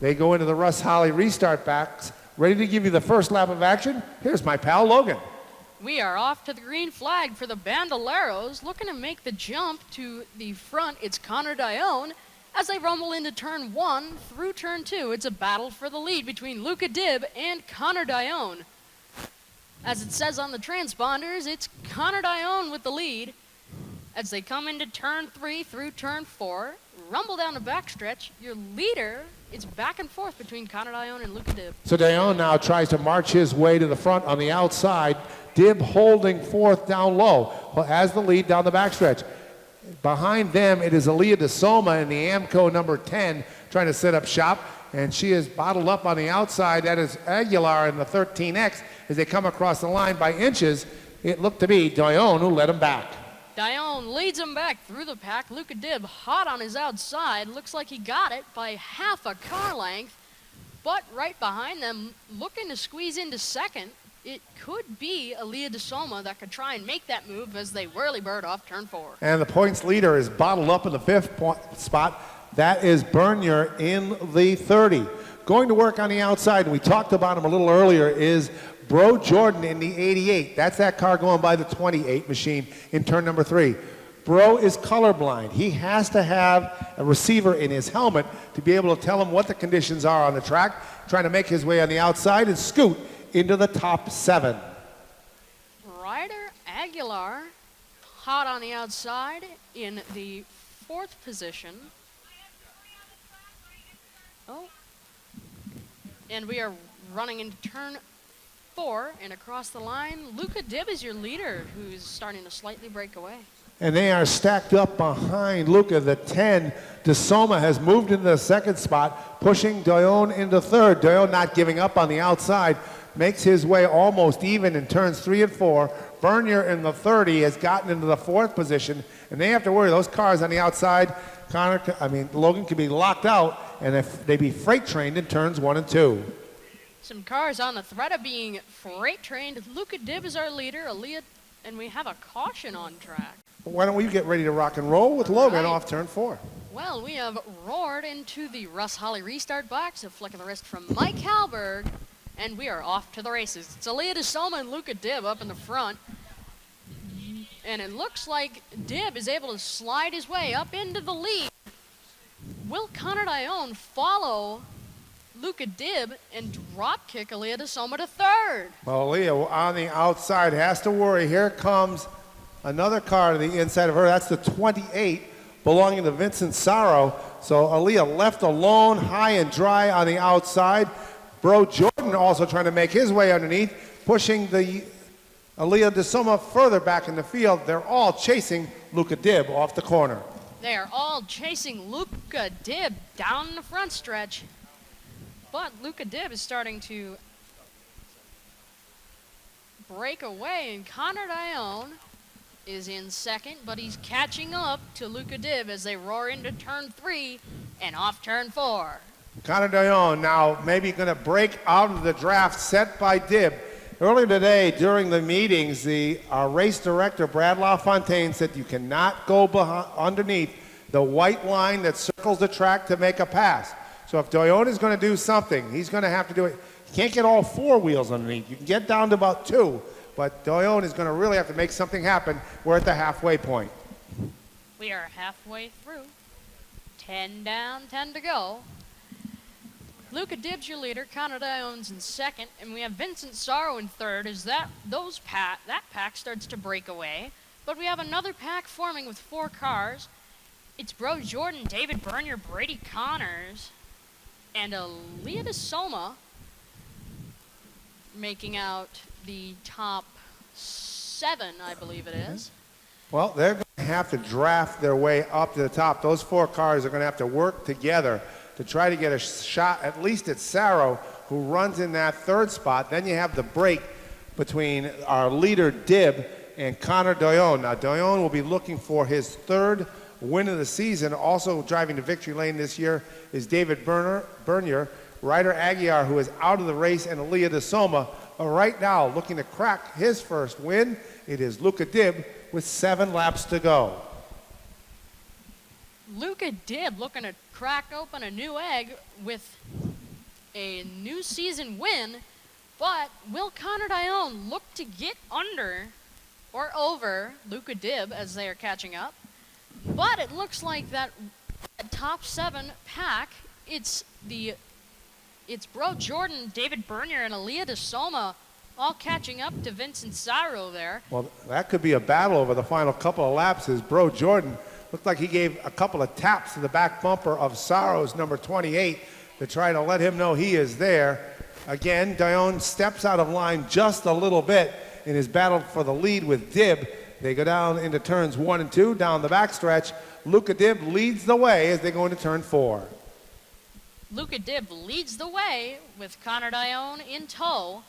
They go into the Russ Holly restart backs. Ready to give you the first lap of action? Here's my pal Logan. We are off to the green flag for the Bandoleros, looking to make the jump to the front. It's Connor Dione as they rumble into turn 1 through turn 2. It's a battle for the lead between Luca Dibb and Connor Dione. As it says on the transponders, it's Connor Dione with the lead. As they come into turn 3 through turn 4, rumble down the backstretch, your leader is back and forth between Connor Dione and Luca Dibb. So Dione now tries to march his way to the front on the outside. Dibb holding fourth down low as the lead down the backstretch. Behind them, it is Aaliyah DeSoma in the Amco number 10 trying to set up shop, and she is bottled up on the outside. That is Aguilar in the 13X. As they come across the line by inches, it looked to be Dione who led him back. Dione leads him back through the pack. Luca Dibb hot on his outside. Looks like he got it by half a car length. But right behind them, looking to squeeze into second, it could be Aaliyah DeSoma that could try and make that move as they whirly bird off turn 4. And the points leader is bottled up in the 5th spot. That is Bernier in the 30. Going to work on the outside, and we talked about him a little earlier, is Bro Jordan in the 88. That's that car going by the 28 machine in turn number 3. Bro is colorblind. He has to have a receiver in his helmet to be able to tell him what the conditions are on the track, trying to make his way on the outside and scoot into the top 7. Ryder Aguilar, hot on the outside in the 4th position. Oh, and we are running into turn 4 and across the line. Luca Dibb is your leader, who's starting to slightly break away. And they are stacked up behind Luca. The 10, DeSoma, has moved into the 2nd spot, pushing Dione into 3rd. Dione not giving up on the outside, makes his way almost even in turns 3 and 4. Bernier in the 30 has gotten into the 4th position, and they have to worry. Those cars on the outside, Logan could be locked out, and if they be freight trained in turns 1 and 2. Some cars on the threat of being freight trained. Luca Dibb is our leader, Aaliyah, and we have a caution on track. Why don't we get ready to rock and roll with Logan off turn 4? Well, we have roared into the Russ Holly restart box, a flick of the wrist from Mike Halberg, and we are off to the races. It's Aaliyah DeSoma and Luca Dibb up in the front, and it looks like Dibb is able to slide his way up into the lead. Will Connor Dione follow Luca Dibb and drop kick Aaliyah DeSoma to 3rd? Well, Aaliyah on the outside has to worry. Here comes another car to the inside of her. That's the 28 belonging to Vincent Sorrow. So Aaliyah left alone, high and dry on the outside. Bro Jordan also trying to make his way underneath, pushing the Aaliyah DeSoma further back in the field. They're all chasing Luca Dibb off the corner. They are all chasing Luca Dibb down the front stretch. But Luca Dibb is starting to break away, and Connor Dione is in 2nd, but he's catching up to Luca Dibb as they roar into turn 3 and off turn 4. Connor Dione now maybe going to break out of the draft set by Dibb. Earlier today, during the meetings, our race director, Brad LaFontaine, said you cannot go underneath the white line that circles the track to make a pass. So if Dione is going to do something, he's going to have to do it. You can't get all 4 wheels underneath. You can get down to about 2, but Dione is going to really have to make something happen. We're at the halfway point. We are halfway through. 10 down, 10 to go. Luca Dibb's your leader, Connor Dione's in 2nd, and we have Vincent Sorrow in 3rd as that pack starts to break away. But we have another pack forming with 4 cars. It's Bro Jordan, David Bernier, Brady Connors, and Aaliyah DeSoma making out the top 7, I believe it is. Well, they're going to have to draft their way up to the top. Those 4 cars are going to have to work together to try to get a shot, at least at Sorrow, who runs in that 3rd spot. Then you have the break between our leader, Dibb, and Connor Dione. Now, Dione will be looking for his 3rd win of the season. Also driving to victory lane this year is David Bernier, Ryder Aguiar, who is out of the race, and Aaliyah DeSoma. Right now, looking to crack his first win, it is Luca Dibb with 7 laps to go. Luca Dibb looking to crack open a new egg with a new season win, but will Connor Dione look to get under or over Luca Dibb as they are catching up? But it looks like that top 7 pack, it's Bro Jordan, David Bernier, and Aaliyah DeSoma all catching up to Vincent Saro there. Well, that could be a battle over the final couple of laps as Bro Jordan looked like he gave a couple of taps to the back bumper of Saro's number 28 to try to let him know he is there. Again, Dione steps out of line just a little bit in his battle for the lead with Dibb. They go down into turns 1 and 2, down the backstretch. Luca Dibb leads the way as they go into turn 4. Luca Dibb leads the way with Connor Dione in tow.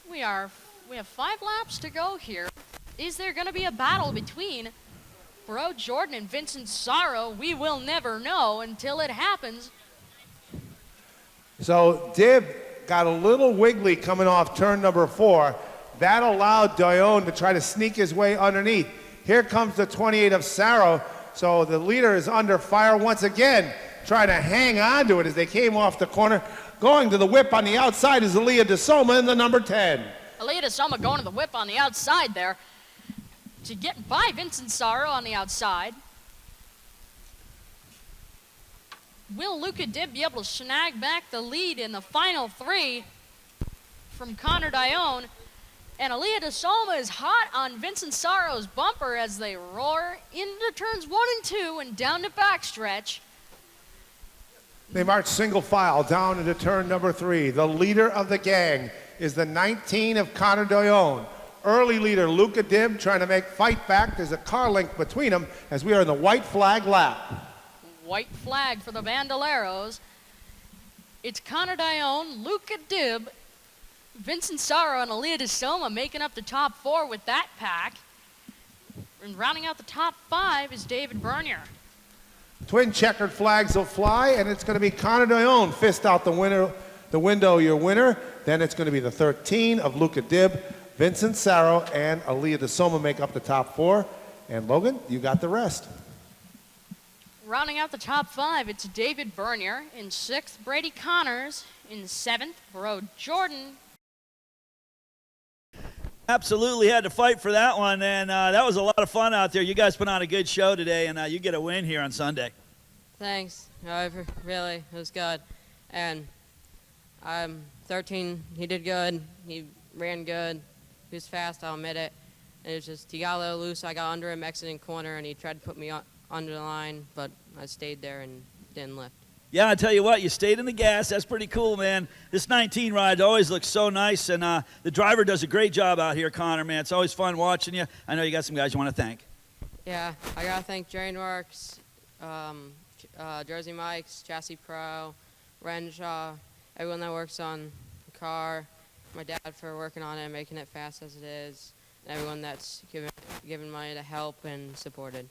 We have 5 laps to go here. Is there going to be a battle between Bro Jordan and Vincent Saro? We will never know until it happens. So Dibb got a little wiggly coming off turn number 4. That allowed Dione to try to sneak his way underneath. Here comes the 28 of Saro. So the leader is under fire once again, trying to hang on to it as they came off the corner. Going to the whip on the outside is Aaliyah DeSoma in the number 10. Aaliyah DeSoma going to the whip on the outside there to get by Vincent Saro on the outside. Will Luca Dibb be able to snag back the lead in the final 3 from Connor Dione? And Aaliyah DeSoma is hot on Vincent Saro's bumper as they roar into turns 1 and 2 and down the backstretch. They march single file down into turn number 3. The leader of the gang is the 19 of Connor Dione. Early leader Luca Dibb trying to make fight back. There's a car link between them as we are in the white flag lap. White flag for the Bandoleros. It's Connor Dione, Luca Dibb, Vincent Saro, and Aaliyah DeSoma making up the top 4 with that pack. And rounding out the top 5 is David Bernier. Twin checkered flags will fly, and it's going to be Connor Dione fist out the window, your winner. Then it's going to be the 13 of Luca Dibb, Vincent Saro, and Aaliyah DeSoma make up the top 4. And Logan, you got the rest. Rounding out the top 5, it's David Bernier. In 6th, Brady Connors. In 7th, Bro Jordan. Absolutely had to fight for that one, and that was a lot of fun out there. You guys put on a good show today, and you get a win here on Sunday. Thanks. Really, it was good. And 13, he did good. He ran good. He was fast, I'll admit it. And it was just, he got a little loose. I got under him, exiting corner, and he tried to put me under the line, but I stayed there and didn't lift. Yeah, I tell you what, you stayed in the gas. That's pretty cool, man. This 19 ride always looks so nice, and the driver does a great job out here, Connor, man. It's always fun watching you. I know you got some guys you want to thank. Yeah, I got to thank Drainworks, Jersey Mike's, Chassis Pro, Renshaw, everyone that works on the car, my dad for working on it and making it fast as it is, and everyone that's given money to help and supported.